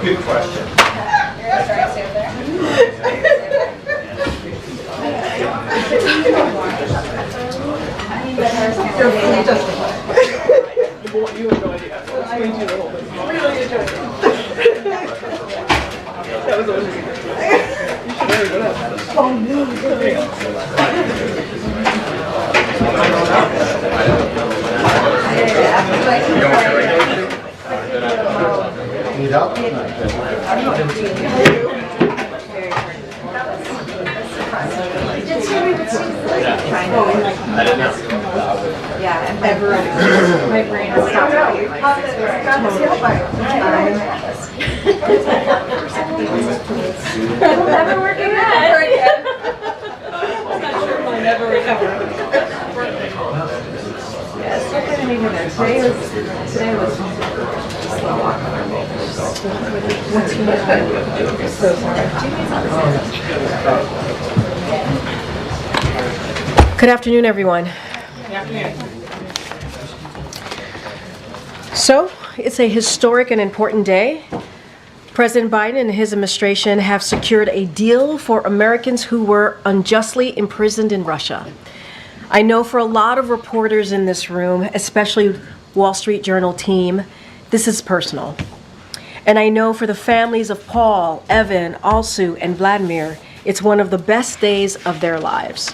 Good question. You're fully justified. You have no idea. I'll explain to you the whole thing. Really enjoyed it. That was always good. You should hurry it up. Oh no. Need help? I didn't know. Yeah, and my brain has stopped. Never work again. I'll never recover. Yeah, still kind of hanging there. Today was slow walk. So sorry. Good afternoon, everyone. So, it's a historic and important day. President Biden and his administration have secured a deal for Americans who were unjustly imprisoned in Russia. I know for a lot of reporters in this room, especially Wall Street Journal team, this is personal. And I know for the families of Paul, Evan, Alexi, and Vladimir, it's one of the best days of their lives.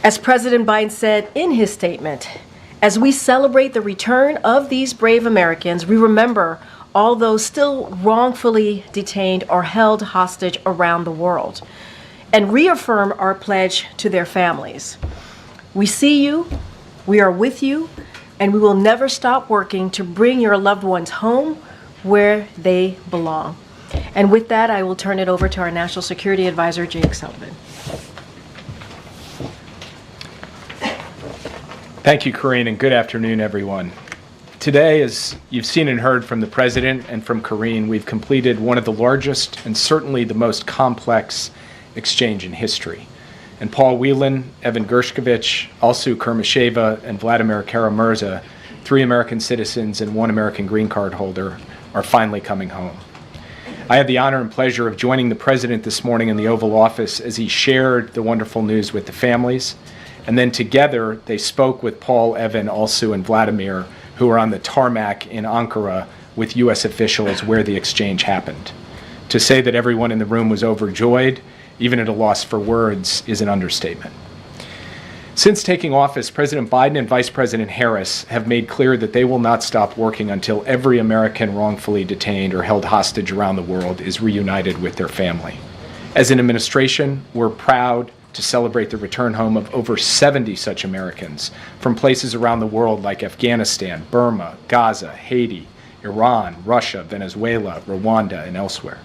As President Biden said in his statement, as we celebrate the return of these brave Americans, we remember all those still wrongfully detained or held hostage around the world, and reaffirm our pledge to their families. We see you, we are with you, and we will never stop working to bring your loved ones home where they belong. And with that, I will turn it over to our National Security Advisor, Jake Sullivan. Thank you, Karine, and good afternoon, everyone. Today, as you've seen and heard from the President and from Karine, we've completed one of the largest and certainly the most complex exchange in history. And Paul Whelan, Evan Gershkovich, Alexi Nazarov, and Vladimir Karamurza, 3 American citizens and 1 American green card holder, are finally coming home. I had the honor and pleasure of joining the President this morning in the Oval Office as he shared the wonderful news with the families. And then together, they spoke with Paul, Evan, Alexi, and Vladimir, who were on the tarmac in Ankara with U.S. officials where the exchange happened. To say that everyone in the room was overjoyed, even at a loss for words, is an understatement. Since taking office, President Biden and Vice President Harris have made clear that they will not stop working until every American wrongfully detained or held hostage around the world is reunited with their family. As an administration, we're proud to celebrate the return home of over 70 such Americans from places around the world like Afghanistan, Burma, Gaza, Haiti, Iran, Russia, Venezuela, Rwanda, and elsewhere.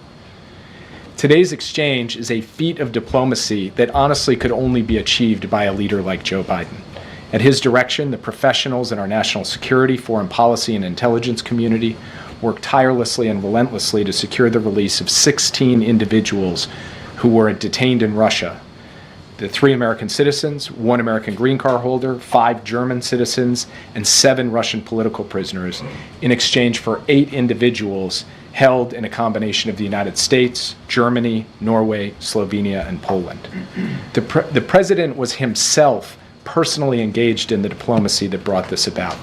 Today's exchange is a feat of diplomacy that honestly could only be achieved by a leader like Joe Biden. At his direction, the professionals in our national security, foreign policy, and intelligence community worked tirelessly and relentlessly to secure the release of 16 individuals who were detained in Russia. The 3 American citizens, 1 American green card holder, 5 German citizens, and 7 Russian political prisoners in exchange for 8 individuals held in a combination of the United States, Germany, Norway, Slovenia, and Poland. The President was himself personally engaged in the diplomacy that brought this about,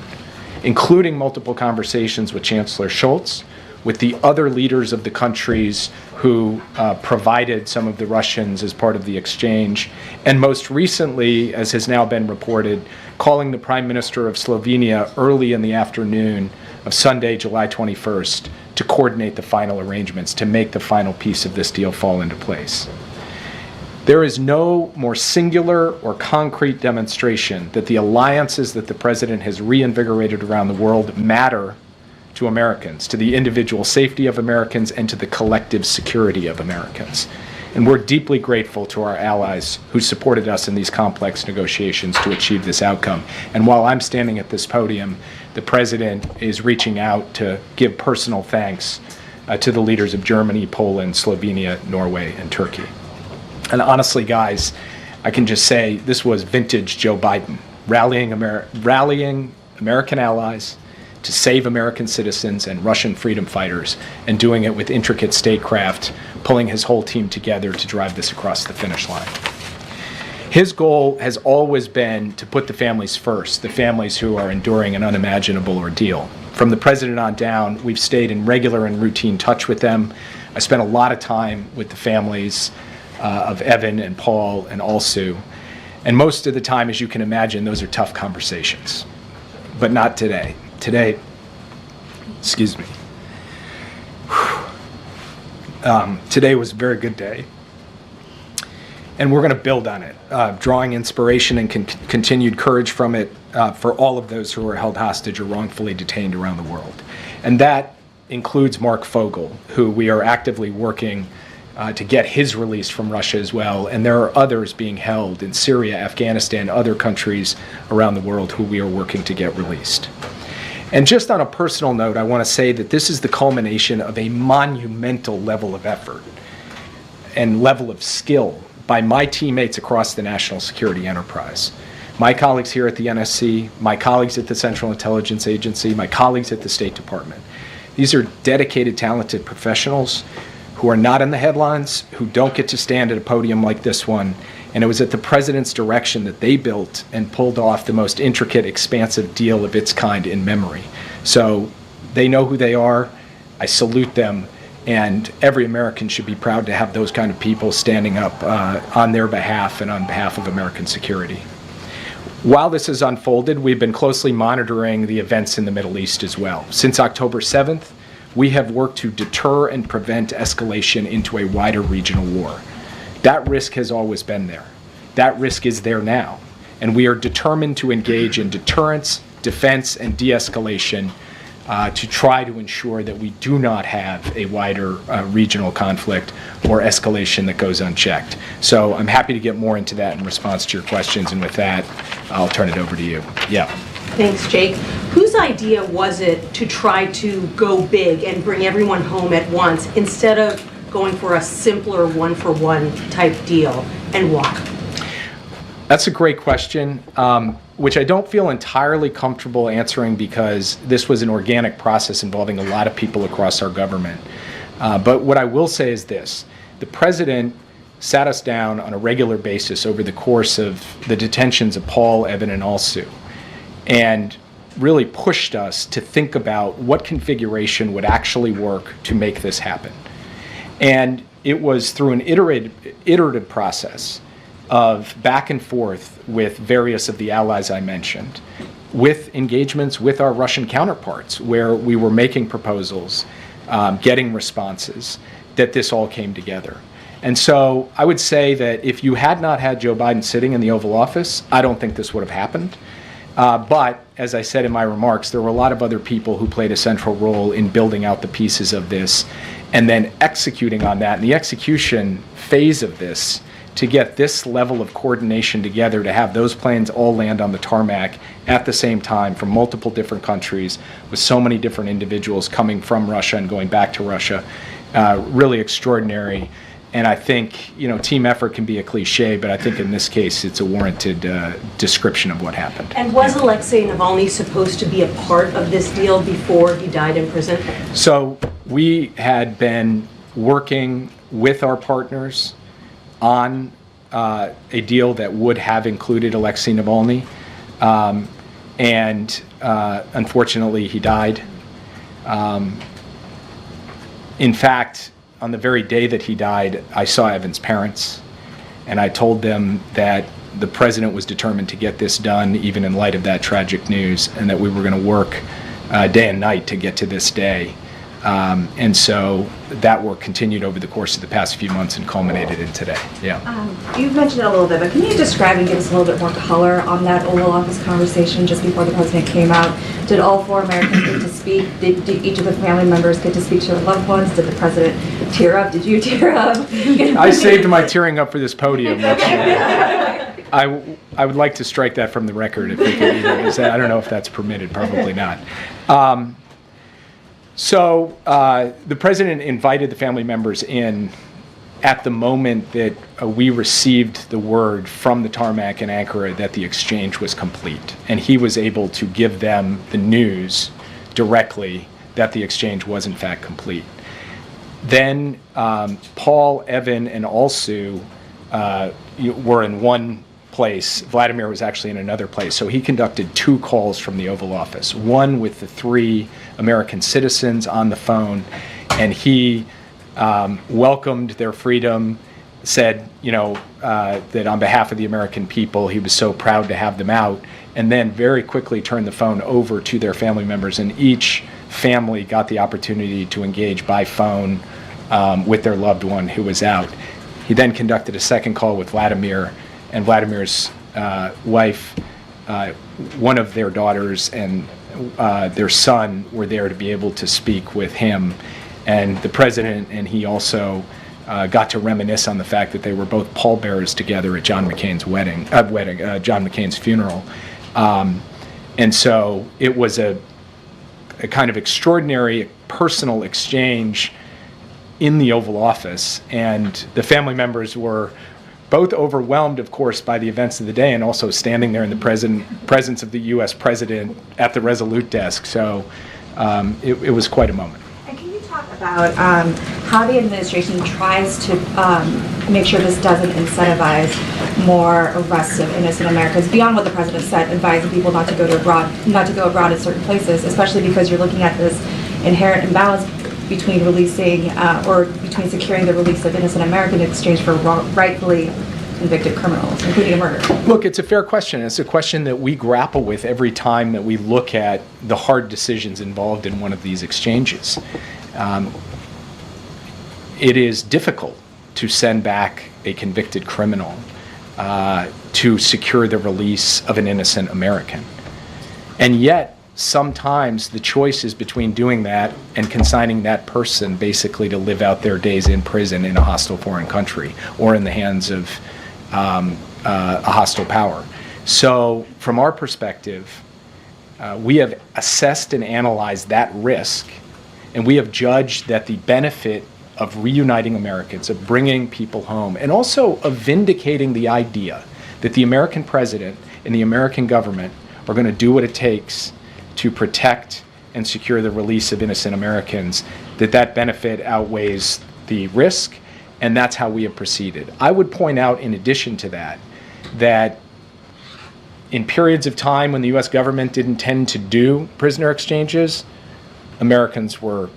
including multiple conversations with Chancellor Scholz, with the other leaders of the countries who provided some of the Russians as part of the exchange, and most recently, as has now been reported, calling the Prime Minister of Slovenia early in the afternoon of Sunday, July 21st, to coordinate the final arrangements, to make the final piece of this deal fall into place. There is no more singular or concrete demonstration that the alliances that the President has reinvigorated around the world matter to Americans, to the individual safety of Americans, and to the collective security of Americans. And we're deeply grateful to our allies who supported us in these complex negotiations to achieve this outcome. And while I'm standing at this podium, the President is reaching out to give personal thanks to the leaders of Germany, Poland, Slovenia, Norway, and Turkey. And honestly, guys, I can just say this was vintage Joe Biden, rallying American allies to save American citizens and Russian freedom fighters, and doing it with intricate statecraft, pulling his whole team together to drive this across the finish line. His goal has always been to put the families first, the families who are enduring an unimaginable ordeal. From the President on down, we've stayed in regular and routine touch with them. I spent a lot of time with the families of Evan and Paul and Alsu. And most of the time, as you can imagine, those are tough conversations. But not today. Today, excuse me. Today was a very good day. And we're going to build on it, drawing inspiration and continued courage from it for all of those who are held hostage or wrongfully detained around the world. And that includes Mark Fogel, who we are actively working to get his release from Russia as well. And there are others being held in Syria, Afghanistan, other countries around the world who we are working to get released. And just on a personal note, I want to say that this is the culmination of a monumental level of effort and level of skill by my teammates across the national security enterprise. My colleagues here at the NSC, my colleagues at the Central Intelligence Agency, my colleagues at the State Department. These are dedicated, talented professionals who are not in the headlines, who don't get to stand at a podium like this one. And it was at the President's direction that they built and pulled off the most intricate, expansive deal of its kind in memory. So they know who they are. I salute them. And every American should be proud to have those kind of people standing up on their behalf and on behalf of American security. While this has unfolded, we've been closely monitoring the events in the Middle East as well. Since October 7th, we have worked to deter and prevent escalation into a wider regional war. That risk has always been there. That risk is there now. And we are determined to engage in deterrence, defense, and de-escalation to try to ensure that we do not have a wider regional conflict or escalation that goes unchecked. So I'm happy to get more into that in response to your questions. And with that, I'll turn it over to you. Yeah. Thanks, Jake. Whose idea was it to try to go big and bring everyone home at once instead of going for a simpler one-for-one type deal, and why? That's a great question, which I don't feel entirely comfortable answering because this was an organic process involving a lot of people across our government. But what I will say is this. The President sat us down on a regular basis over the course of the detentions of Paul, Evan, and Alsu, and really pushed us to think about what configuration would actually work to make this happen. And it was through an iterative process of back and forth with various of the allies I mentioned, with engagements with our Russian counterparts, where we were making proposals, getting responses, that this all came together. And so I would say that if you had not had Joe Biden sitting in the Oval Office, I don't think this would have happened. But as I said in my remarks, there were a lot of other people who played a central role in building out the pieces of this and then executing on that. And the execution phase of this, to get this level of coordination together, to have those planes all land on the tarmac at the same time from multiple different countries with so many different individuals coming from Russia and going back to Russia, really extraordinary. And I think, you know, team effort can be a cliche, but I think in this case it's a warranted description of what happened. And was Alexei Navalny supposed to be a part of this deal before he died in prison? So we had been working with our partners on a deal that would have included Alexei Navalny, and unfortunately he died. In fact, on the very day that he died, I saw Evan's parents, and I told them that the President was determined to get this done, even in light of that tragic news, and that we were going to work day and night to get to this day. And so that work continued over the course of the past few months and culminated in today. Yeah. You've mentioned it a little bit, but can you describe and give us a little bit more color on that Oval Office conversation just before the President came out Did all 4 Americans get to speak? Did each of the family members get to speak to their loved ones? Did the president tear up? Did you tear up? I saved my tearing up for this podium. I would like to strike that from the record if we could. I don't know if that's permitted. Probably not. So the president invited the family members in at the moment that we received the word from the tarmac in Ankara that the exchange was complete. And he was able to give them the news directly that the exchange was in fact complete. Then Paul, Evan, and Alsu were in one place. Vladimir was actually in another place. So he conducted 2 calls from the Oval Office, one with the 3 American citizens on the phone, and he welcomed their freedom, said, that on behalf of the American people, he was so proud to have them out, and then very quickly turned the phone over to their family members, and each family got the opportunity to engage by phone with their loved one who was out. He then conducted a second call with Vladimir, and Vladimir's wife, one of their daughters, and their son were there to be able to speak with him. And the president and he also got to reminisce on the fact that they were both pallbearers together at John McCain's John McCain's funeral. And so it was a kind of extraordinary personal exchange in the Oval Office. And the family members were both overwhelmed, of course, by the events of the day and also standing there in the presence of the U.S. president at the Resolute desk. So it was quite a moment. About how the administration tries to make sure this doesn't incentivize more arrests of innocent Americans beyond what the president said, advising people not to go abroad in certain places, especially because you're looking at this inherent imbalance between between securing the release of innocent Americans in exchange for rightfully convicted criminals, including a murder. Look, it's a fair question. It's a question that we grapple with every time that we look at the hard decisions involved in one of these exchanges. It is difficult to send back a convicted criminal to secure the release of an innocent American. And yet, sometimes the choice is between doing that and consigning that person basically to live out their days in prison in a hostile foreign country or in the hands of a hostile power. So from our perspective, we have assessed and analyzed that risk, and we have judged that the benefit of reuniting Americans, of bringing people home, and also of vindicating the idea that the American president and the American government are going to do what it takes to protect and secure the release of innocent Americans, that benefit outweighs the risk, and that's how we have proceeded. I would point out, in addition to that in periods of time when the U.S. government didn't tend to do prisoner exchanges, Americans were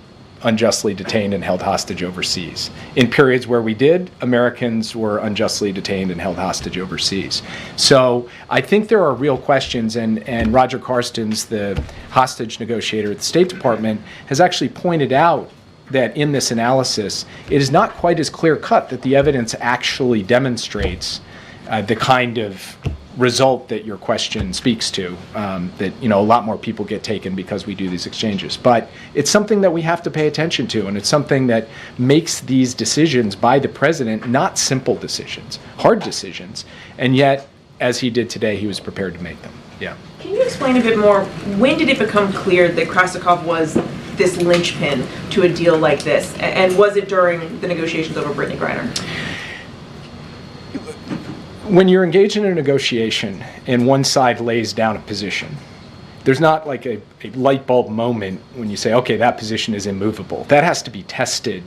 unjustly detained and held hostage overseas. In periods where we did, Americans were unjustly detained and held hostage overseas. So I think there are real questions, and Roger Carstens, the hostage negotiator at the State Department, has actually pointed out that in this analysis, it is not quite as clear-cut that the evidence actually demonstrates the kind of result that your question speaks to, that a lot more people get taken because we do these exchanges. But it's something that we have to pay attention to, and it's something that makes these decisions by the president not simple decisions, hard decisions, and yet, as he did today, he was prepared to make them. Yeah. Can you explain a bit more, when did it become clear that Krasikov was this linchpin to a deal like this, and was it during the negotiations over Brittany Griner? When you're engaged in a negotiation and one side lays down a position, there's not like a light bulb moment when you say, okay, that position is immovable. That has to be tested,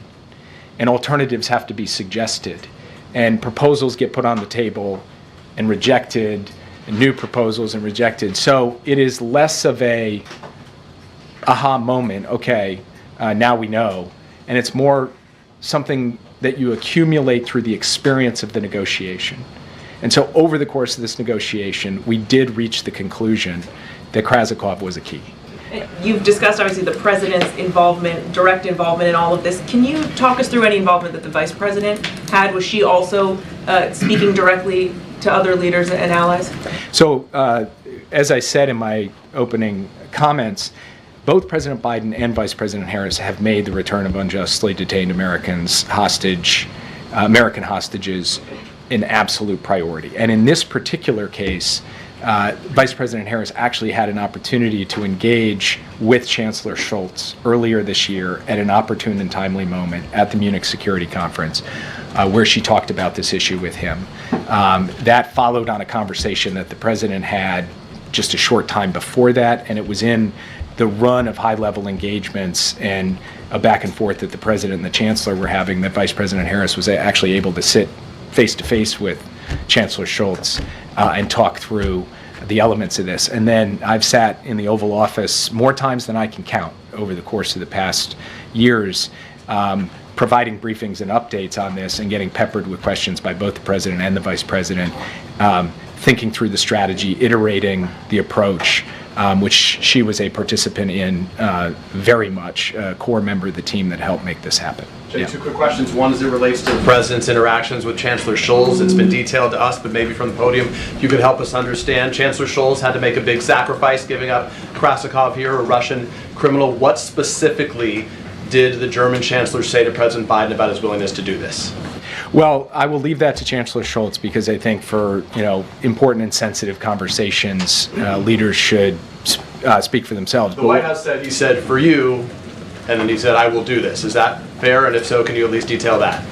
and alternatives have to be suggested, and proposals get put on the table and rejected, and new proposals and rejected. So it is less of a aha moment, okay, now we know, and it's more something that you accumulate through the experience of the negotiation. And so over the course of this negotiation, we did reach the conclusion that Krasikov was a key. You've discussed, obviously, the president's involvement, direct involvement in all of this. Can you talk us through any involvement that the vice president had? Was she also speaking directly to other leaders and allies? So, as I said in my opening comments, both President Biden and Vice President Harris have made the return of unjustly detained American hostages an absolute priority. And in this particular case, Vice President Harris actually had an opportunity to engage with Chancellor Scholz earlier this year at an opportune and timely moment at the Munich Security Conference, where she talked about this issue with him. That followed on a conversation that the President had just a short time before that, and it was in the run of high-level engagements and a back and forth that the President and the Chancellor were having that Vice President Harris was actually able to sit face-to-face with Chancellor Scholz and talk through the elements of this. And then I've sat in the Oval Office more times than I can count over the course of the past years, providing briefings and updates on this and getting peppered with questions by both the President and the Vice President, thinking through the strategy, iterating the approach, which she was a participant in very much, a core member of the team that helped make this happen. Jay, two quick questions. One, as it relates to the President's interactions with Chancellor Scholz. It's been detailed to us, but maybe from the podium, you could help us understand. Chancellor Scholz had to make a big sacrifice, giving up Krasikov here, a Russian criminal. What specifically did the German Chancellor say to President Biden about his willingness to do this? Well, I will leave that to Chancellor Scholz because I think for important and sensitive conversations, leaders should speak for themselves. The White House said, he said, for you, and then he said, I will do this. Is that fair? And if so, can you at least detail that?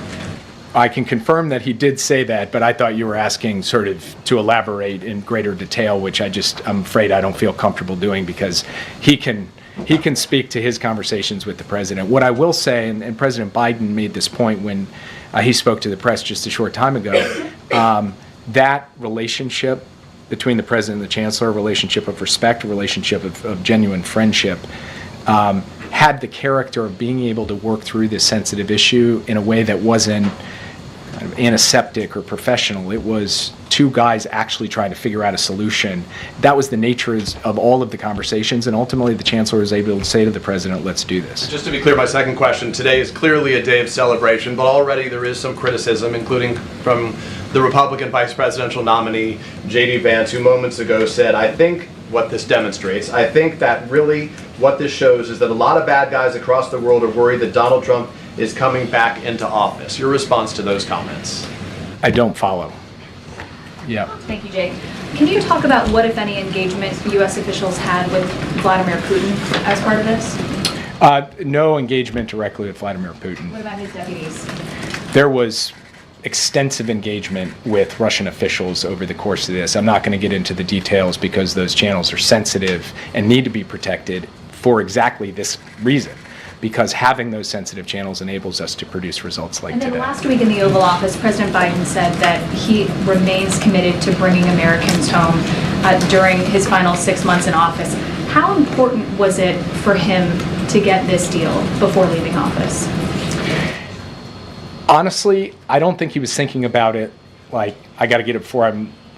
I can confirm that he did say that, but I thought you were asking sort of to elaborate in greater detail, which I'm afraid I don't feel comfortable doing because he can speak to his conversations with the President. What I will say, and President Biden made this point when he spoke to the press just a short time ago, that relationship between the President and the Chancellor, a relationship of respect, a relationship of genuine friendship, had the character of being able to work through this sensitive issue in a way that wasn't kind of antiseptic or professional. It was two guys actually trying to figure out a solution. That was the nature of all of the conversations, and ultimately the Chancellor was able to say to the President, let's do this. Just to be clear, my second question, today is clearly a day of celebration, but already there is some criticism, including from the Republican vice presidential nominee, J.D. Vance, who moments ago said, I think what this demonstrates, I think that really what this shows is that a lot of bad guys across the world are worried that Donald Trump is coming back into office. Your response to those comments? I don't follow. Yeah. Thank you, Jake. Can you talk about what, if any, engagement U.S. officials had with Vladimir Putin as part of this? No engagement directly with Vladimir Putin. What about his deputies? There was extensive engagement with Russian officials over the course of this. I'm not going to get into the details because those channels are sensitive and need to be protected for exactly this reason, because having those sensitive channels enables us to produce results like today. today. And then last week in the Oval Office, President Biden said that he remains committed to bringing Americans home during his final 6 months in office. How important was it for him to get this deal before leaving office? Honestly, I don't think he was thinking about it like, I got to get it before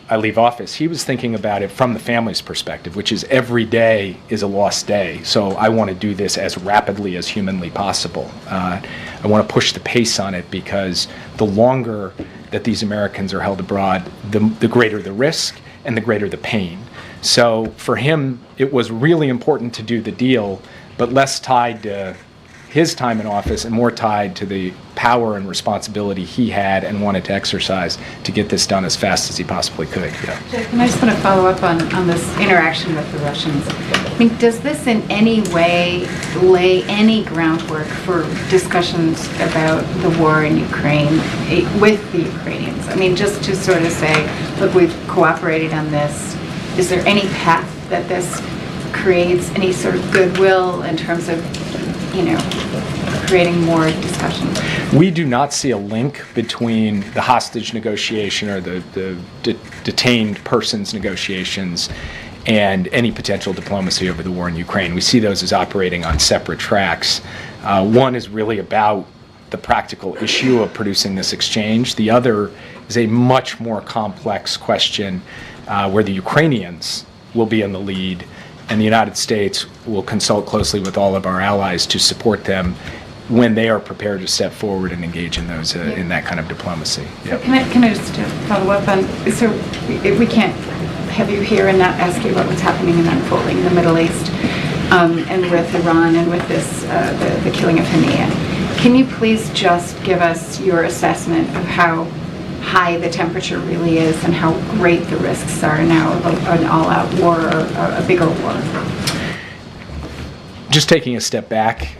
I leave office. He was thinking about it from the family's perspective, which is every day is a lost day. So I want to do this as rapidly as humanly possible. I want to push the pace on it because the longer that these Americans are held abroad, the greater the risk and the greater the pain. So for him, it was really important to do the deal, but less tied to his time in office and more tied to the power and responsibility he had and wanted to exercise to get this done as fast as he possibly could. Yeah. And I just want to follow up on this interaction with the Russians. I mean, does this in any way lay any groundwork for discussions about the war in Ukraine with the Ukrainians? I mean, just to sort of say, look, we've cooperated on this. Is there any path that this creates any sort of goodwill in terms of, creating more discussion? We do not see a link between the hostage negotiation or the detained persons negotiations and any potential diplomacy over the war in Ukraine. We see those as operating on separate tracks. One is really about the practical issue of producing this exchange. The other is a much more complex question where the Ukrainians will be in the lead and the United States will consult closely with all of our allies to support them when they are prepared to step forward and engage in those in that kind of diplomacy. So can I just follow up on, so we can't have you here and not ask you about what's happening and unfolding in the Middle East, and with Iran and with this, the killing of Haniyeh. Can you please just give us your assessment of how high the temperature really is and how great the risks are now of an all-out war or a bigger war? Just taking a step back,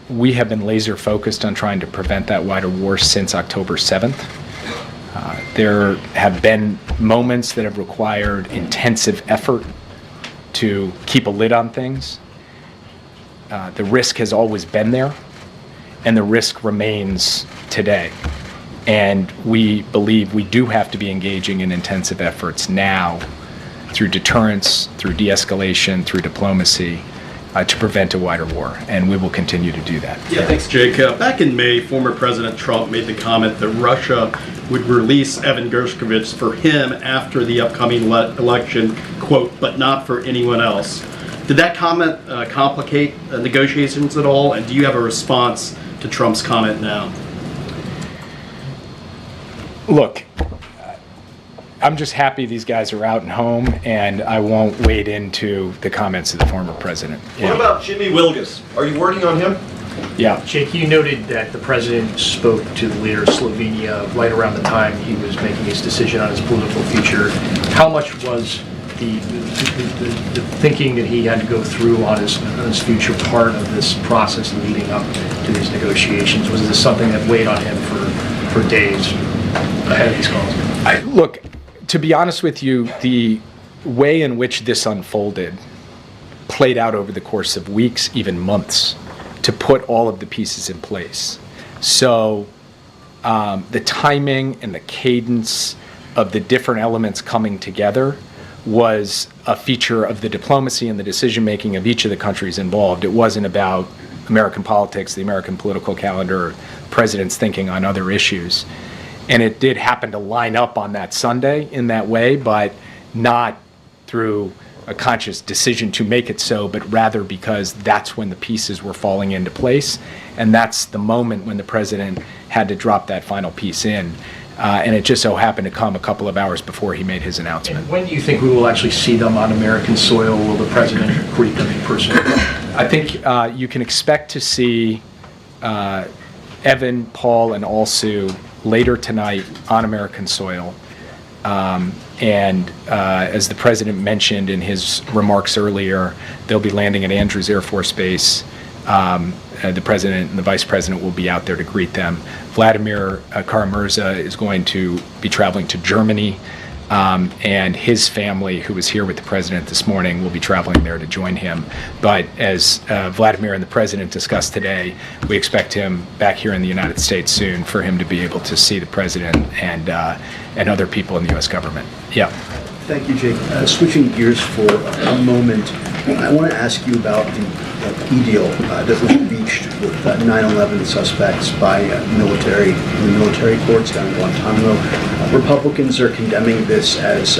we have been laser focused on trying to prevent that wider war since October 7th. There have been moments that have required intensive effort to keep a lid on things. The risk has always been there, and the risk remains today. And we believe we do have to be engaging in intensive efforts now through deterrence, through de-escalation, through diplomacy, to prevent a wider war, and we will continue to do that. Yeah, thanks, Jake. Back in May, former President Trump made the comment that Russia would release Evan Gershkovich for him after the upcoming election, quote, but not for anyone else. Did that comment complicate negotiations at all, and do you have a response to Trump's comment now? Look, I'm just happy these guys are out and home, and I won't wade into the comments of the former president. What about Jimmy Wilgus? Are you working on him? Yeah. Jake, you noted that the president spoke to the leader of Slovenia right around the time he was making his decision on his political future. How much was the thinking that he had to go through on his future part of this process leading up to these negotiations? Was this something that weighed on him for days ahead of these calls? Look, to be honest with you, the way in which this unfolded played out over the course of weeks, even months, to put all of the pieces in place. So the timing and the cadence of the different elements coming together was a feature of the diplomacy and the decision-making of each of the countries involved. It wasn't about American politics, the American political calendar, president's thinking on other issues. And it did happen to line up on that Sunday in that way, but not through a conscious decision to make it so, but rather because that's when the pieces were falling into place. And that's the moment when the president had to drop that final piece in. And it just so happened to come a couple of hours before he made his announcement. And when do you think we will actually see them on American soil? Will the president greet them in person? I think you can expect to see Evan, Paul, and Alsu later tonight on American soil. And as the president mentioned in his remarks earlier, they'll be landing at Andrews Air Force Base. The president and the vice president will be out there to greet them. Vladimir Kara-Murza is going to be traveling to Germany, and his family, who was here with the president this morning, will be traveling there to join him. But as Vladimir and the president discussed today, we expect him back here in the United States soon for him to be able to see the president and other people in the U.S. government. Yeah. Thank you, Jake. Switching gears for a moment, I want to ask you about the plea deal that was reached with 9/11 suspects by the military courts down in Guantanmo. Republicans are condemning this as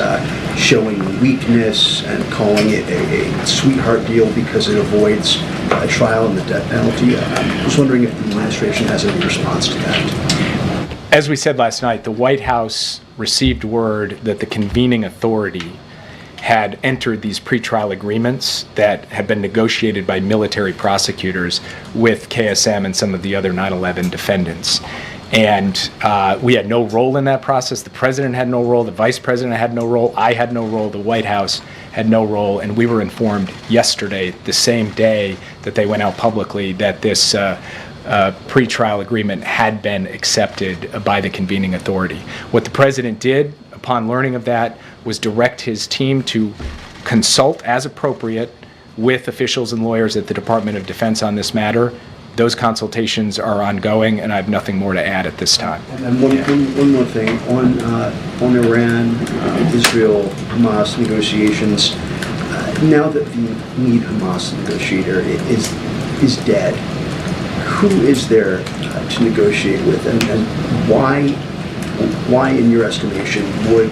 showing weakness and calling it a sweetheart deal because it avoids a trial and the death penalty. I was wondering if the administration has any response to that. As we said last night, the White House received word that the convening authority had entered these pretrial agreements that had been negotiated by military prosecutors with KSM and some of the other 9/11 defendants. And we had no role in that process. The president had no role. The vice president had no role. I had no role. The White House had no role. And we were informed yesterday, the same day that they went out publicly, that this pretrial agreement had been accepted by the convening authority. What the president did upon learning of that was direct his team to consult as appropriate with officials and lawyers at the Department of Defense on this matter. Those consultations are ongoing, and I have nothing more to add at this time. And then one more thing on Iran, Israel, Hamas negotiations. Now that the lead Hamas negotiator is dead, who is there to negotiate with, and why, in your estimation, would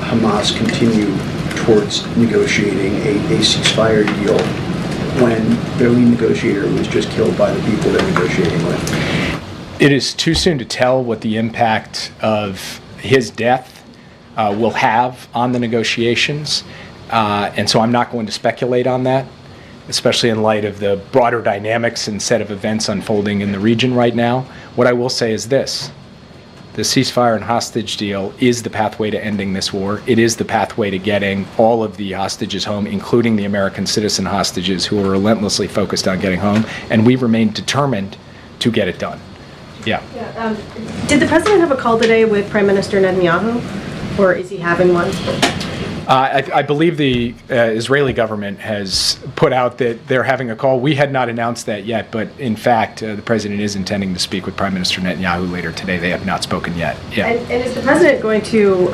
Hamas continue towards negotiating a ceasefire deal when their lead negotiator was just killed by the people they're negotiating with? It is too soon to tell what the impact of his death will have on the negotiations. And so I'm not going to speculate on that, especially in light of the broader dynamics and set of events unfolding in the region right now. What I will say is this: the ceasefire and hostage deal is the pathway to ending this war. It is the pathway to getting all of the hostages home, including the American citizen hostages who are relentlessly focused on getting home, and we remain determined to get it done. Yeah. Did the president have a call today with Prime Minister Netanyahu, or is he having one? I believe the Israeli government has put out that they're having a call. We had not announced that yet, but in fact, the president is intending to speak with Prime Minister Netanyahu later today. They have not spoken yet. Yeah. And is the president going to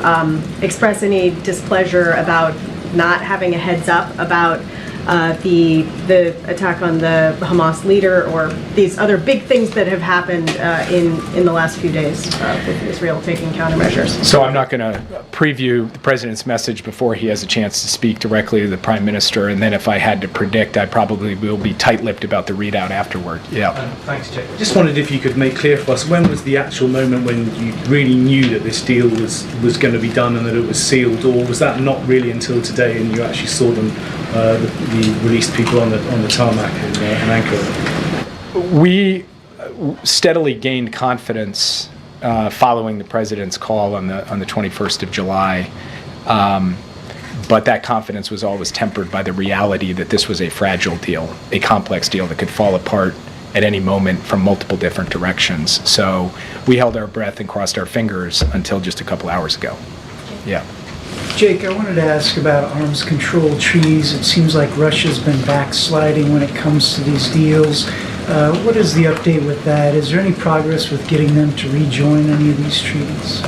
express any displeasure about not having a heads up about the attack on the Hamas leader, or these other big things that have happened in the last few days with Israel taking countermeasures? So I'm not going to preview the president's message before he has a chance to speak directly to the prime minister, and then if I had to predict, I probably will be tight-lipped about the readout afterward. Yeah. Thanks, Jake. Just wondered if you could make clear for us, when was the actual moment when you really knew that this deal was going to be done and that it was sealed, or was that not really until today and you actually saw them, the released people on the tarmac in Ankara? We steadily gained confidence following the president's call on the 21st of July, but that confidence was always tempered by the reality that this was a fragile deal, a complex deal that could fall apart at any moment from multiple different directions. So we held our breath and crossed our fingers until just a couple hours ago. Yeah. Jake, I wanted to ask about arms control treaties. It seems like Russia's been backsliding when it comes to these deals. What is the update with that? Is there any progress with getting them to rejoin any of these treaties?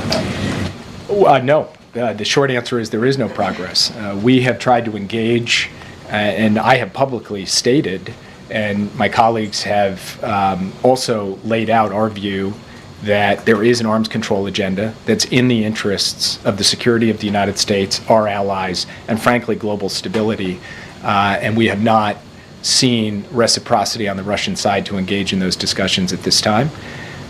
No. The short answer is there is no progress. We have tried to engage, and I have publicly stated, and my colleagues have also laid out our view that there is an arms control agenda that's in the interests of the security of the United States, our allies, and frankly, global stability. And we have not seen reciprocity on the Russian side to engage in those discussions at this time.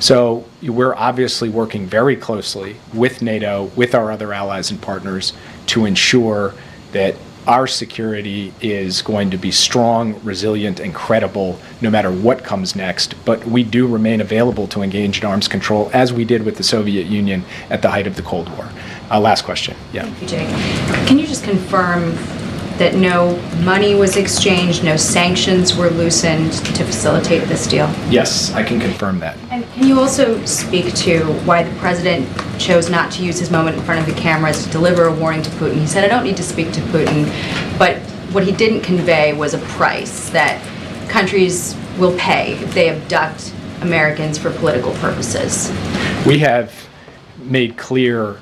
So we're obviously working very closely with NATO, with our other allies and partners, to ensure that our security is going to be strong, resilient, and credible no matter what comes next. But we do remain available to engage in arms control, as we did with the Soviet Union at the height of the Cold War. Last question. Yeah. Thank you, Jake. Can you just confirm that no money was exchanged, no sanctions were loosened to facilitate this deal? Yes, I can confirm that. And can you also speak to why the president chose not to use his moment in front of the cameras to deliver a warning to Putin? He said, I don't need to speak to Putin, but what he didn't convey was a price that countries will pay if they abduct Americans for political purposes. We have made clear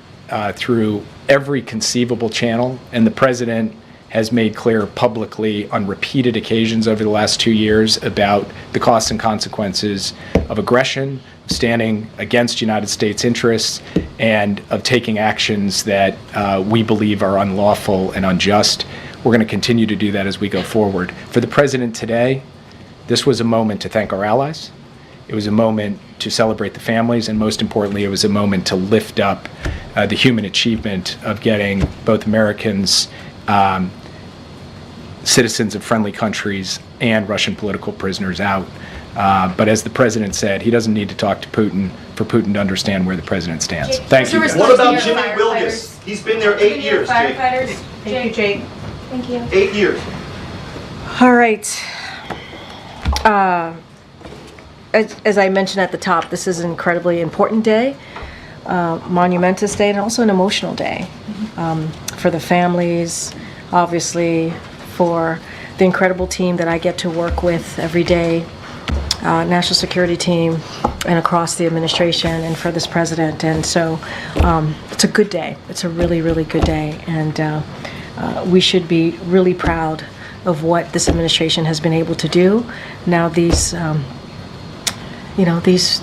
through every conceivable channel, and the president has made clear publicly on repeated occasions over the last 2 years about the costs and consequences of aggression, standing against United States interests, and of taking actions that we believe are unlawful and unjust. We're going to continue to do that as we go forward. For the president today, this was a moment to thank our allies. It was a moment to celebrate the families, and most importantly, it was a moment to lift up the human achievement of getting both Americans, citizens of friendly countries, and Russian political prisoners out. But as the president said, he doesn't need to talk to Putin for Putin to understand where the president stands. Thank you. What about Jimmy Wilgus? He's been there 8 years, Jake. Thank you, Jake. Thank you. 8 years. All right. As I mentioned at the top, this is an incredibly important day, monumentous day, and also an emotional day for the families, obviously for the incredible team that I get to work with every day, national security team, and across the administration, and for this president. And so it's a good day. It's a really, really good day. And we should be really proud of what this administration has been able to do. Now these,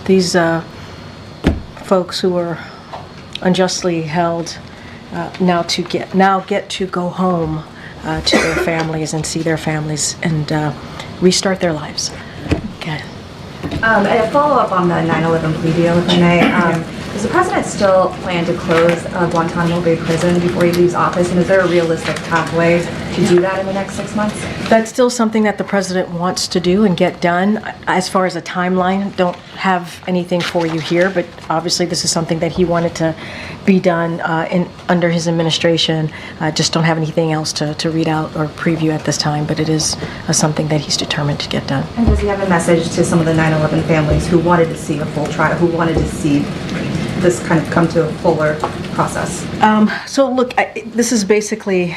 these folks who are unjustly held now get to go home to their families and see their families and restart their lives. Okay. And a follow-up on the 9/11 plea deal, if I may. There's the president still plan to close Guantanmo Bay prison before he leaves office? And is there a realistic pathway to do that in the next 6 months? That's still something that the president wants to do and get done. As far as a timeline, don't have anything for you here, but obviously this is something that he wanted to be done under his administration. Just don't have anything else to read out or preview at this time, but it is something that he's determined to get done. And does he have a message to some of the 9/11 families who wanted to see a full trial, who wanted to see this kind of come to a fuller process? So look, this is basically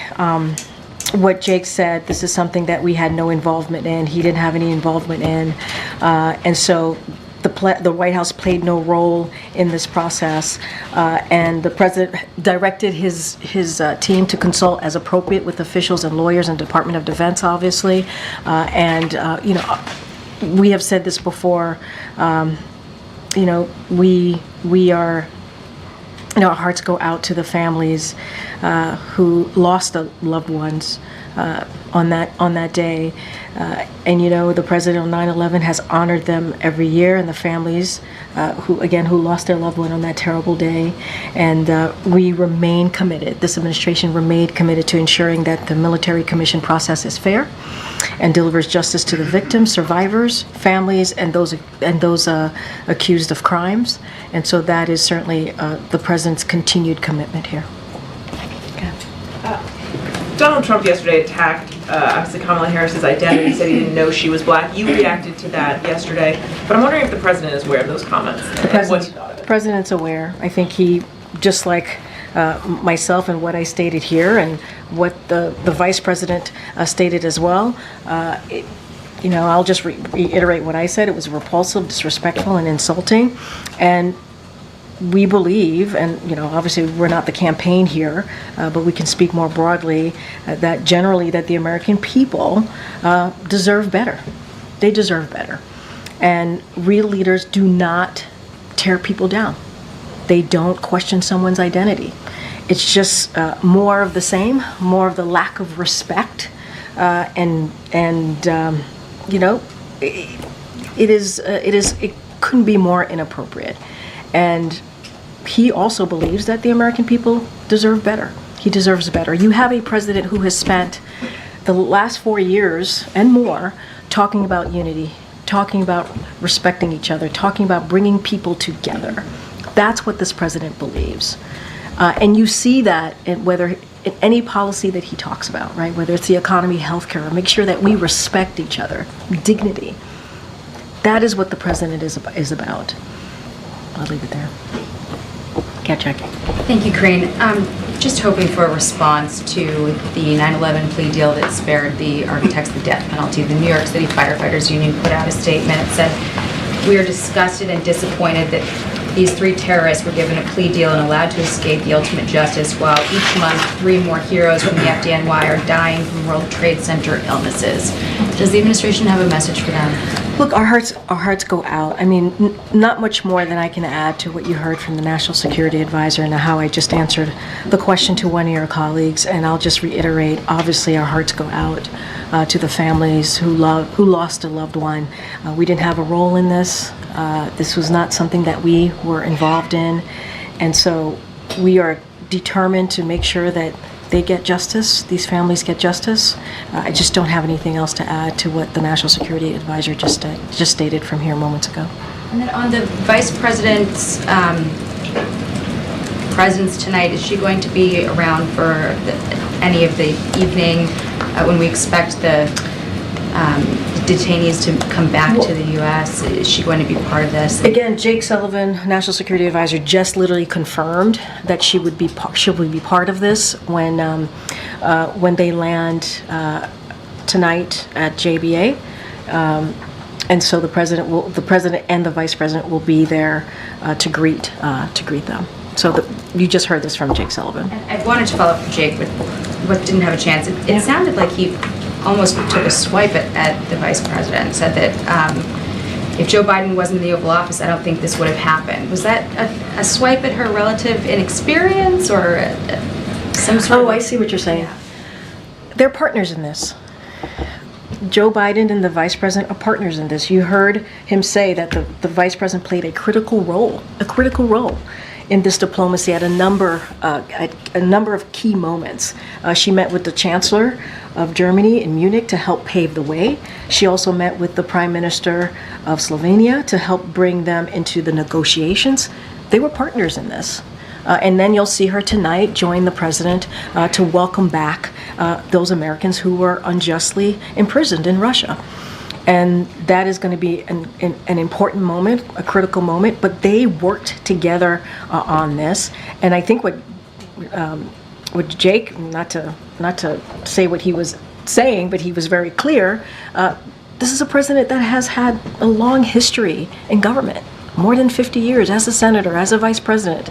what Jake said. This is something that we had no involvement in. He didn't have any involvement in, and so the White House played no role in this process, and the president directed his team to consult as appropriate with officials and lawyers and Department of Defense, obviously, and you know, we have said this before. You know, we are. You know, our hearts go out to the families who lost loved ones on that day, and you know, the president on 9/11 has honored them every year, and the families who lost their loved one on that terrible day. And we remain committed. This administration remained committed to ensuring that the military commission process is fair and delivers justice to the victims, survivors, families, and those accused of crimes. And so that is certainly the president's continued commitment here. Donald Trump yesterday attacked, obviously, Kamala Harris's identity, said he didn't know she was black. You reacted to that yesterday, but I'm wondering if the president is aware of those comments. The president's aware. I think he, just like myself and what I stated here and what the vice president stated as well, you know, I'll just reiterate what I said. It was repulsive, disrespectful, and insulting. And we believe, and you know, obviously we're not the campaign here, but we can speak more broadly, that generally that the American people deserve better. They deserve better. And real leaders do not tear people down. They don't question someone's identity. It's just more of the same, more of the lack of respect, and you know, it couldn't be more inappropriate. And he also believes that the American people deserve better. He deserves better. You have a president who has spent the last 4 years and more talking about unity, talking about respecting each other, talking about bringing people together. That's what this president believes. And you see that in any policy that he talks about, right? Whether it's the economy, healthcare, make sure that we respect each other, dignity. That is what the president is about. I'll leave it there. Cat checking. Thank you, Karine. Just hoping for a response to the 9/11 plea deal that spared the architects the death penalty. The New York City Firefighters Union put out a statement. It said, "We are disgusted and disappointed that these 3 terrorists were given a plea deal and allowed to escape the ultimate justice, while each month 3 more heroes from the FDNY are dying from World Trade Center illnesses." Does the administration have a message for them? Look, our hearts go out. I mean, not much more than I can add to what you heard from the National Security Advisor and how I just answered the question to one of your colleagues. And I'll just reiterate, obviously our hearts go out to the families who lost a loved one. We didn't have a role in this. This was not something that we were involved in. And so we are determined to make sure that they get justice, these families get justice. I just don't have anything else to add to what the National Security Advisor just stated from here moments ago. And then on the vice president's presence tonight, is she going to be around for any of the evening when we expect the detainees to come back to the U.S.? Is she going to be part of this? Again, Jake Sullivan, National Security Advisor, just literally confirmed that she would be part of this when they land tonight at JBA, and so the president and the vice president will be there to greet them. So you just heard this from Jake Sullivan. I wanted to follow up with Jake, but didn't have a chance. It sounded like he almost took a swipe at the vice president, said that if Joe Biden wasn't in the Oval Office, I don't think this would have happened. Was that a swipe at her relative inexperience or some sort of... Oh, I see what you're saying. Yeah. They're partners in this. Joe Biden and the vice president are partners in this. You heard him say that the vice president played a critical role in this diplomacy at a number of key moments. She met with the Chancellor of Germany in Munich to help pave the way. She also met with the Prime Minister of Slovenia to help bring them into the negotiations. They were partners in this. And then you'll see her tonight join the president to welcome back those Americans who were unjustly imprisoned in Russia. And that is going to be an important moment, a critical moment, but they worked together on this. And I think what Jake, not to say what he was saying, but he was very clear, this is a president that has had a long history in government, more than 50 years as a senator, as a vice president,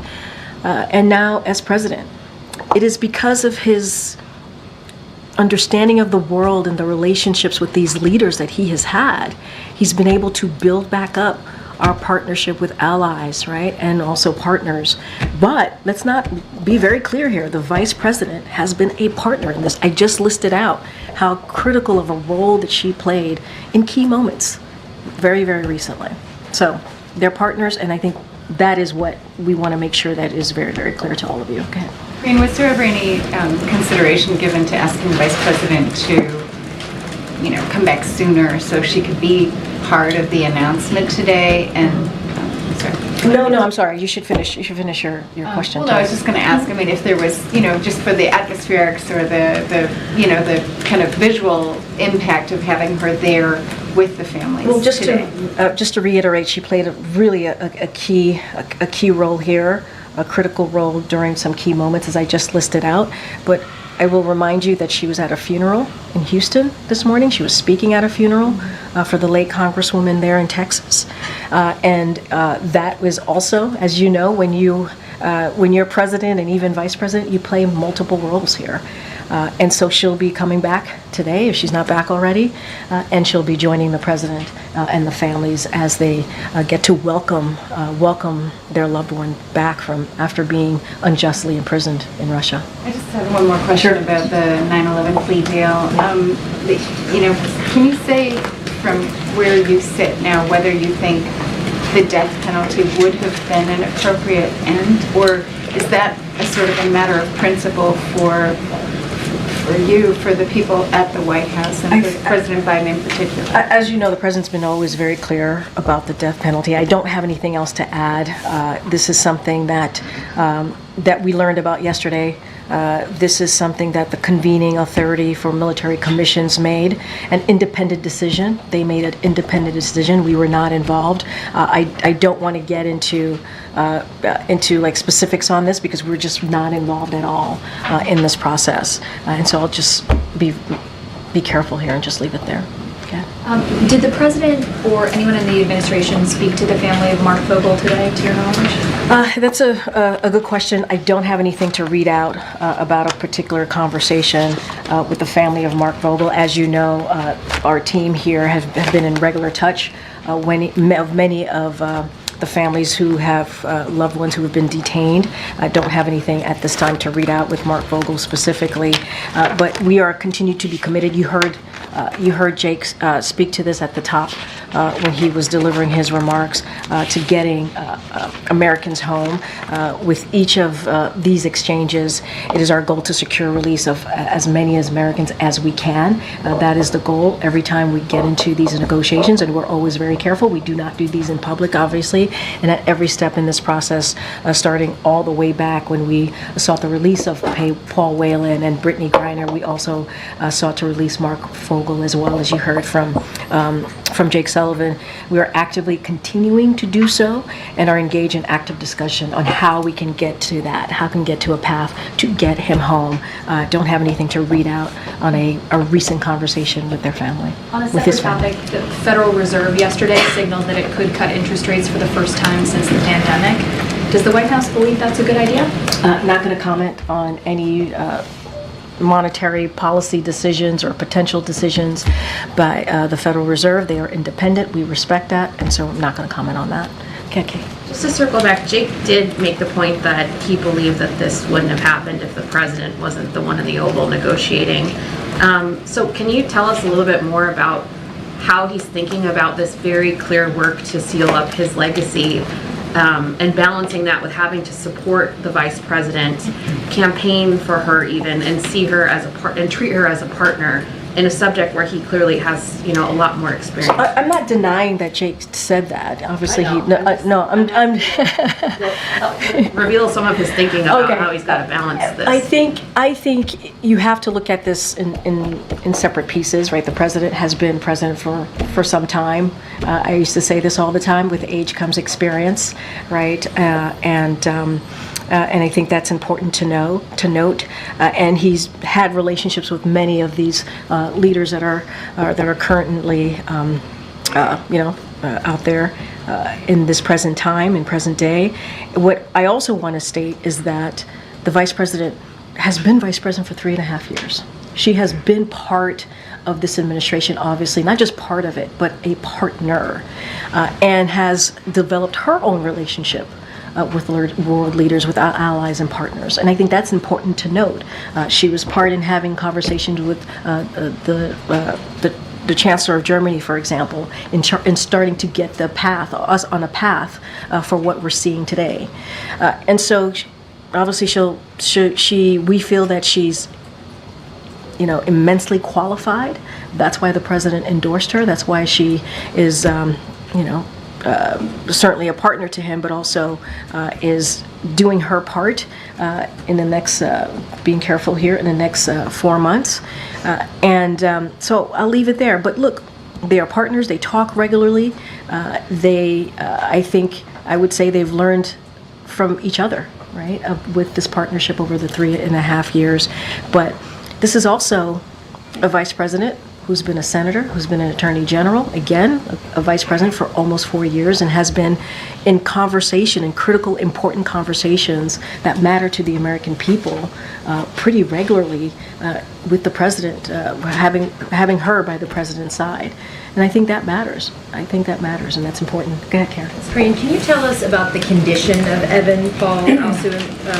and now as president. It is because of his understanding of the world and the relationships with these leaders that he has had, he's been able to build back up our partnership with allies, right, and also partners. But let's not be very clear here. The vice president has been a partner in this. I just listed out how critical of a role that she played in key moments very, very recently. So they're partners, and I think that is what we want to make sure that is very, very clear to all of you. Okay. Karine, was there ever any consideration given to asking the Vice President to, come back sooner so she could be part of the announcement today? And sorry. No, I'm sorry. You should finish your question. Well, no, I was just going to ask. I mean, if there was, just for the atmospherics or the kind of visual impact of having her there with the families. Well, just today. to reiterate, she played a key role here, a critical role during some key moments, as I just listed out. But I will remind you that she was at a funeral in Houston this morning. She was speaking at a funeral for the late Congresswoman there in Texas, and that was also, as you know, when you're president and even vice president, you play multiple roles here. And so she'll be coming back today, if she's not back already, and she'll be joining the president and the families as they get to welcome their loved one back from after being unjustly imprisoned in Russia. I just have one more question about the 9/11 plea deal. Can you say from where you sit now whether you think the death penalty would have been an appropriate end, or is that a sort of a matter of principle for you, for the people at the White House, and for President Biden in particular? As you know, the president's been always very clear about the death penalty. I don't have anything else to add. This is something that we learned about yesterday. This is something that the convening authority for military commissions made an independent decision. They made an independent decision. We were not involved. I don't want to get into like specifics on this because we're just not involved at all in this process. And so I'll just be careful here and just leave it there. Okay. Did the president or anyone in the administration speak to the family of Mark Vogel today, to your knowledge? That's a good question. I don't have anything to read out about a particular conversation with the family of Mark Vogel. As you know, our team here have been in regular touch of many of the families who have loved ones who have been detained. I don't have anything at this time to read out with Mark Vogel specifically, but we are continued to be committed. You heard Jake speak to this at the top when he was delivering his remarks to getting Americans home. With each of these exchanges, it is our goal to secure release of as many Americans as we can. That is the goal every time we get into these negotiations, and we're always very careful. We do not do these in public, obviously, and at every step in this process, starting all the way back when we sought the release of Paul Whelan and Brittany Griner, we also sought to release Mark Vogel, as well as you heard from Jake Sullivan. We are actively continuing to do so and are engaged in active discussion on how we can get to that, how we can get to a path to get him home. Don't have anything to read out on a recent conversation with their family. On a separate topic, the Federal Reserve yesterday signaled that it could cut interest rates for the first time since the pandemic. Does the White House believe that's a good idea? Not going to comment on any monetary policy decisions or potential decisions by the Federal Reserve. They are independent. We respect that, and so I'm not going to comment on that. Okay. Just to circle back, Jake did make the point that he believed that this wouldn't have happened if the president wasn't the one in the Oval negotiating. So can you tell us a little bit more about how he's thinking about this very clear work to seal up his legacy? and balancing that with having to support the vice president, campaign for her even, and see her as and treat her as a partner in a subject where he clearly has, a lot more experience. I'm not denying that Jake said that. Obviously, I'm reveal some of his thinking about how he's got to balance this. I think you have to look at this in separate pieces, right? The president has been president for some time. I used to say this all the time: with age comes experience, right? And I think that's important to note. And he's had relationships with many of these leaders that are currently, out there in this present time, in present day. What I also want to state is that the vice president has been vice president for 3.5 years. She has been part of this administration, obviously, not just part of it, but a partner, and has developed her own relationship with world leaders, with our allies and partners. And I think that's important to note. She was part in having conversations with the Chancellor of Germany, for example, in starting to get us on a path for what we're seeing today. And so, obviously, we feel that she's, immensely qualified. That's why the president endorsed her. That's why she is, certainly a partner to him, but also is doing her part in the next, being careful here, in the next 4 months. So I'll leave it there. But look, they are partners. They talk regularly. I think I would say they've learned from each other, right, with this partnership over the 3.5 years. But this is also a vice president who's been a senator, who's been an attorney general, again, a vice president for almost 4 years, and has been in conversation, in critical, important conversations that matter to the American people pretty regularly with the president, having her by the president's side. And I think that matters. And that's important. Go ahead, Karen. Karine, can you tell us about the condition of Evan, Paul, also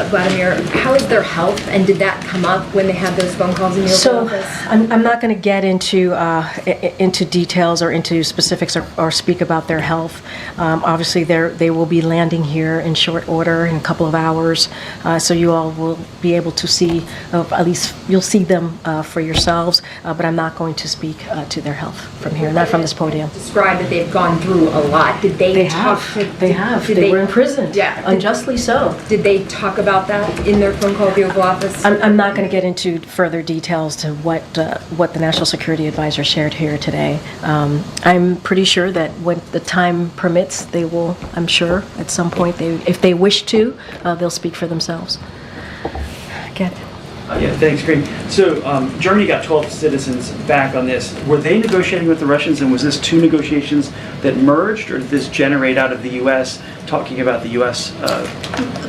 Vladimir? How is their health, and did that come up when they had those phone calls in the Oval Office? I'm not going to get into details or into specifics or speak about their health. Obviously, they will be landing here in short order in a couple of hours, so you all will be able to see, at least you'll see them for yourselves, but I'm not going to speak to their health from here, not from this podium. Describe that they've gone through a lot. Did they talk? They were imprisoned, unjustly so. Did they talk about that in their phone call at the Oval Office? I'm not going to get into further details to what the National Security Advisor shared here today. I'm pretty sure that when the time permits, they will, I'm sure, at some point, if they wish to, they'll speak for themselves. Get it. Thanks, Karine. So Germany got 12 citizens back on this. Were they negotiating with the Russians, and was this two negotiations that merged, or did this generate out of the U.S., talking about the U.S.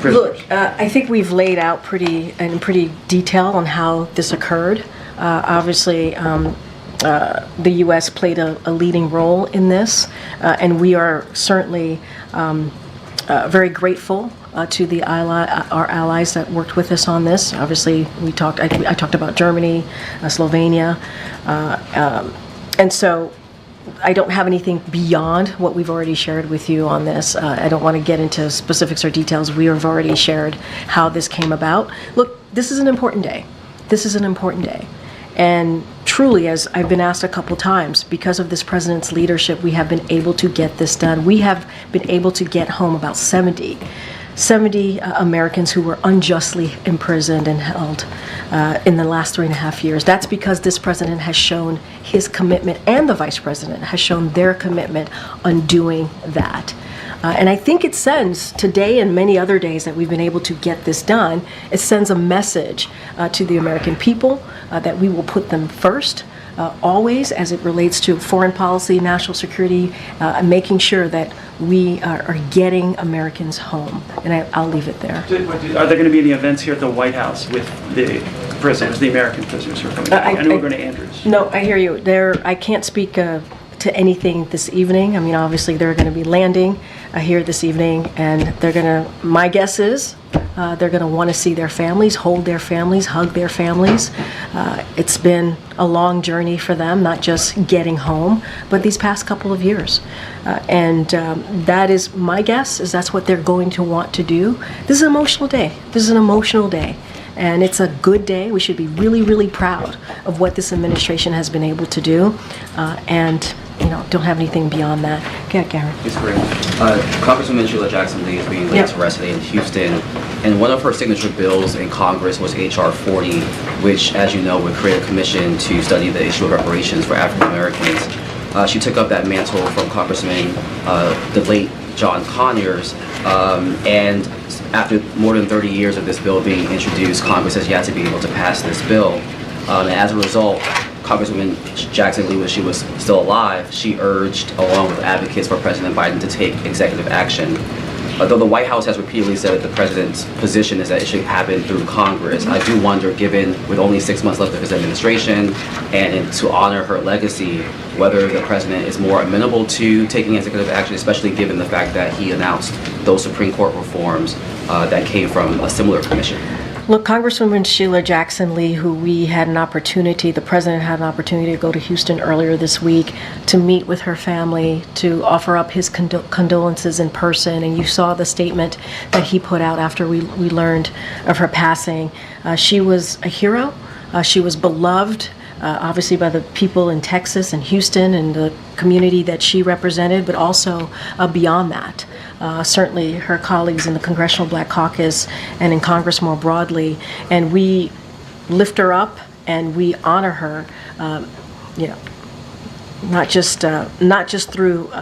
prisoners? Look, I think we've laid out in pretty detail on how this occurred. Obviously, the U.S. played a leading role in this, and we are certainly very grateful to our allies that worked with us on this. Obviously, I talked about Germany, Slovenia, and so I don't have anything beyond what we've already shared with you on this. I don't want to get into specifics or details. We have already shared how this came about. Look, this is an important day. And truly, as I've been asked a couple times, because of this president's leadership, we have been able to get this done. We have been able to get home about 70 Americans who were unjustly imprisoned and held in the last 3.5 years. That's because this president has shown his commitment, and the vice president has shown their commitment on doing that. And I think it sends, today and many other days that we've been able to get this done, it sends a message to the American people that we will put them first, always, as it relates to foreign policy, national security, making sure that we are getting Americans home. And I'll leave it there. Are there going to be any events here at the White House with the prisoners, the American prisoners who are coming back? I know we're going to Andrews. No, I hear you. I can't speak to anything this evening. I mean, obviously, they're going to be landing here this evening, and my guess is they're going to want to see their families, hold their families, hug their families. It's been a long journey for them, not just getting home, but these past couple of years. And that is my guess, is that's what they're going to want to do. This is an emotional day. This is an emotional day. And it's a good day. We should be really, really proud of what this administration has been able to do. And don't have anything beyond that. Go ahead, Karen. Ms. Karine, Congresswoman Sheila Jackson Lee is being laid to rest today in Houston, and one of her signature bills in Congress was H.R. 40, which, as you know, would create a commission to study the issue of reparations for African Americans. She took up that mantle from Congressman, the late John Conyers, and after more than 30 years of this bill being introduced, Congress has yet to be able to pass this bill. And as a result, Congresswoman Jackson Lee, when she was still alive, she urged, along with advocates for President Biden, to take executive action. Though the White House has repeatedly said that the president's position is that it should happen through Congress, I do wonder, given with only 6 months left of his administration and to honor her legacy, whether the president is more amenable to taking executive action, especially given the fact that he announced those Supreme Court reforms that came from a similar commission. Look, Congresswoman Sheila Jackson Lee, who the president had an opportunity to go to Houston earlier this week to meet with her family, to offer up his condolences in person, and you saw the statement that he put out after we learned of her passing. She was a hero. She was beloved, obviously by the people in Texas and Houston and the community that she represented, but also beyond that. Certainly her colleagues in the Congressional Black Caucus and in Congress more broadly, and we lift her up and we honor her, not just through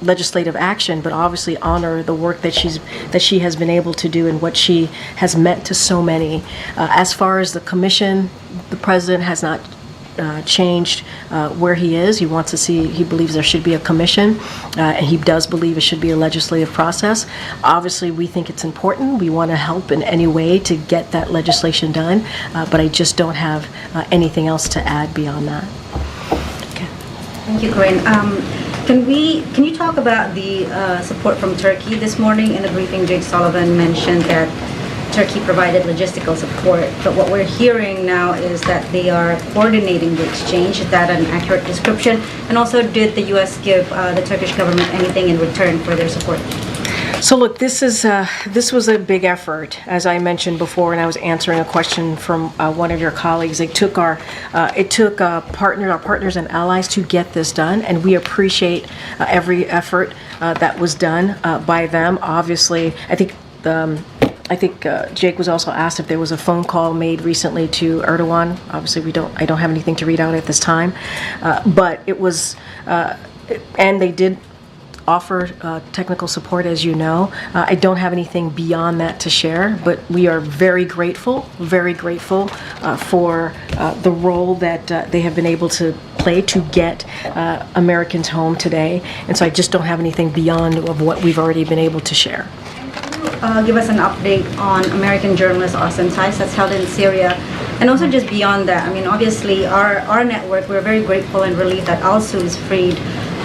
legislative action, but obviously honor the work that she has been able to do and what she has meant to so many. As far as the commission, the president has not changed where he is. He believes there should be a commission, and he does believe it should be a legislative process. Obviously, we think it's important. We want to help in any way to get that legislation done, but I just don't have anything else to add beyond that. Okay. Thank you, Karine. Can you talk about the support from Turkey? This morning in the briefing, Jake Sullivan mentioned that Turkey provided logistical support, but what we're hearing now is that they are coordinating the exchange. Is that an accurate description? And also, did the U.S. give the Turkish government anything in return for their support? So look, this was a big effort, as I mentioned before, and I was answering a question from one of your colleagues. It took our partners and allies to get this done, and we appreciate every effort that was done by them. Obviously, I think Jake was also asked if there was a phone call made recently to Erdogan. Obviously, I don't have anything to read out at this time, but it was, and they did offer technical support, as you know. I don't have anything beyond that to share, but we are very grateful for the role that they have been able to play to get Americans home today, and so I just don't have anything beyond of what we've already been able to share. Give us an update on American journalist Austin Tice that's held in Syria, and also just beyond that. I mean, obviously, our network, we're very grateful and relieved that Alsu is freed,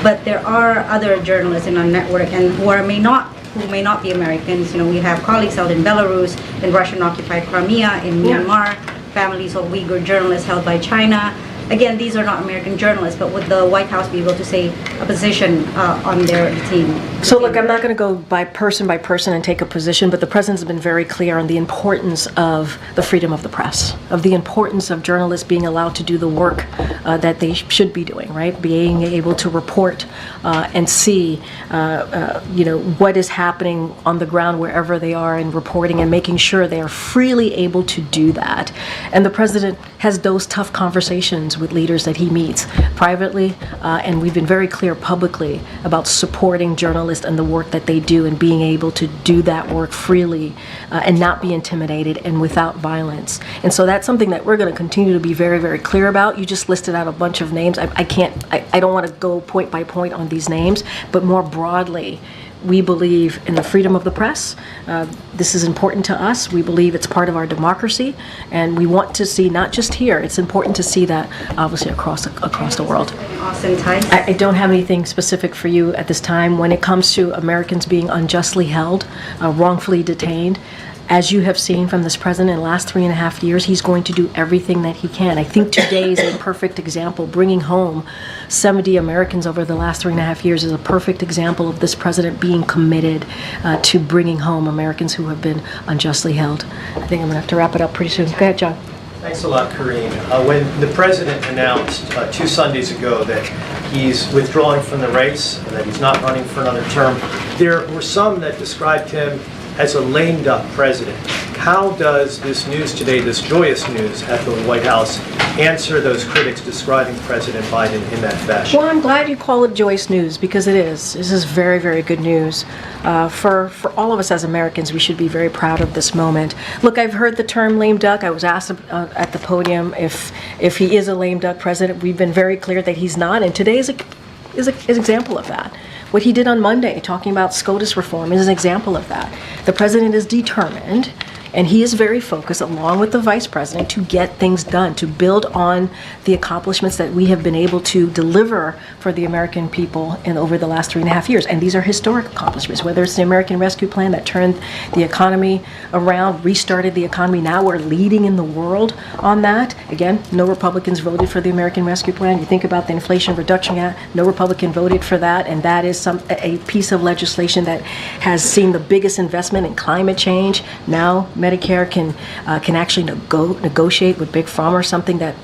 but there are other journalists in our network and who may not be Americans. We have colleagues held in Belarus, in Russian-occupied Crimea, in Myanmar, families of Uyghur journalists held by China. Again, these are not American journalists, but would the White House be able to say a position on their team? So look, I'm not going to go by person and take a position, but the president has been very clear on the importance of the freedom of the press, of the importance of journalists being allowed to do the work that they should be doing, right? Being able to report and see, what is happening on the ground wherever they are, and reporting and making sure they are freely able to do that. And the president has those tough conversations with leaders that he meets privately, and we've been very clear publicly about supporting journalists and the work that they do, and being able to do that work freely and not be intimidated and without violence. And so that's something that we're going to continue to be very, very clear about. You just listed out a bunch of names. I don't want to go point by point on these names, but more broadly, We believe in the freedom of the press. This is important to us. We believe it's part of our democracy, and we want to see, not just here, it's important to see that obviously across the world. Austin ties. I don't have anything specific for you at this time. When it comes to Americans being unjustly held, wrongfully detained, as you have seen from this president in the last 3.5 years, he's going to do everything that he can. I think today is a perfect example. Bringing home 70 Americans over the last 3.5 years is a perfect example of this president being committed to bringing home Americans who have been unjustly held. I think I'm going to have to wrap it up pretty soon. Go ahead, John. Thanks a lot, Karine. When the president announced 2 Sundays ago that he's withdrawing from the race, and that he's not running for another term, there were some that described him as a lame duck president. How does this news today, this joyous news at the White House, answer those critics describing President Biden in that fashion? Well, I'm glad you call it joyous news, because it is. This is very, very good news. For all of us as Americans, we should be very proud of this moment. Look, I've heard the term lame duck. I was asked at the podium if he is a lame duck president. We've been very clear that he's not, and today is an example of that. What he did on Monday, talking about SCOTUS reform, is an example of that. The president is determined, and he is very focused, along with the vice president, to get things done, to build on the accomplishments that we have been able to deliver for the American people over the last 3.5 years. And these are historic accomplishments, whether it's the American Rescue Plan that turned the economy around, restarted the economy. Now we're leading in the world on that. Again, no Republicans voted for the American Rescue Plan. You think about the Inflation Reduction Act, no Republican voted for that, and that is a piece of legislation that has seen the biggest investment in climate change. Now Medicare can actually negotiate with Big Pharma, something that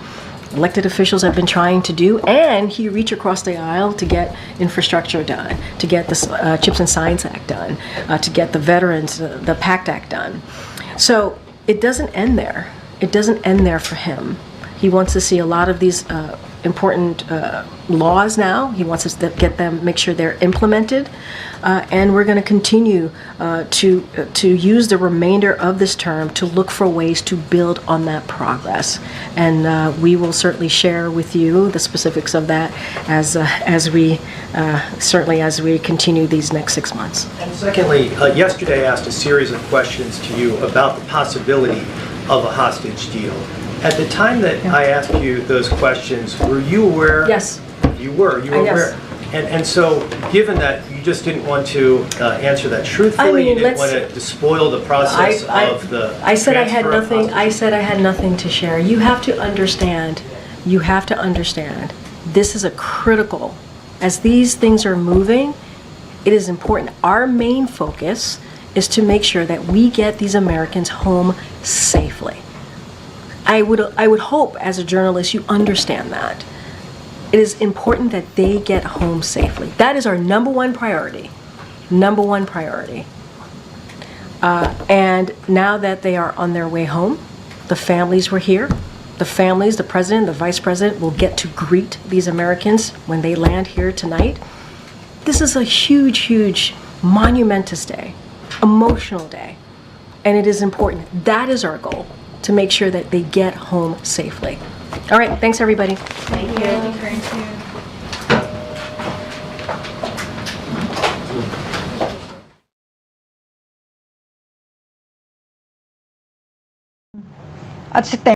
elected officials have been trying to do, and he reached across the aisle to get infrastructure done, to get the Chips and Science Act done, to get the Veterans, the PACT Act done. So it doesn't end there. It doesn't end there for him. He wants to see a lot of these important laws now. He wants us to get them, make sure they're implemented, and we're going to continue to use the remainder of this term to look for ways to build on that progress. And we will certainly share with you the specifics of that as we continue these next 6 months. And secondly, yesterday I asked a series of questions to you about the possibility of a hostage deal. At the time that I asked you those questions, were you aware? Yes. You were aware. And so, given that you just didn't want to answer that truthfully, you didn't want to spoil the process of the I said I had transfer of nothing. I said I had nothing to share. You have to understand. You have to understand. This is a critical. As these things are moving, it is important. Our main focus is to make sure that we get these Americans home safely. I would hope, as a journalist, you understand that. It is important that they get home safely. That is our number one priority. Number one priority. And now that they are on their way home, the families were here. The families, the president, the vice president will get to greet these Americans when they land here tonight. This is a huge, huge, monumentous day, emotional day. And it is important. That is our goal, to make sure that they get home safely. All right, thanks everybody. Thank you. Thank you. At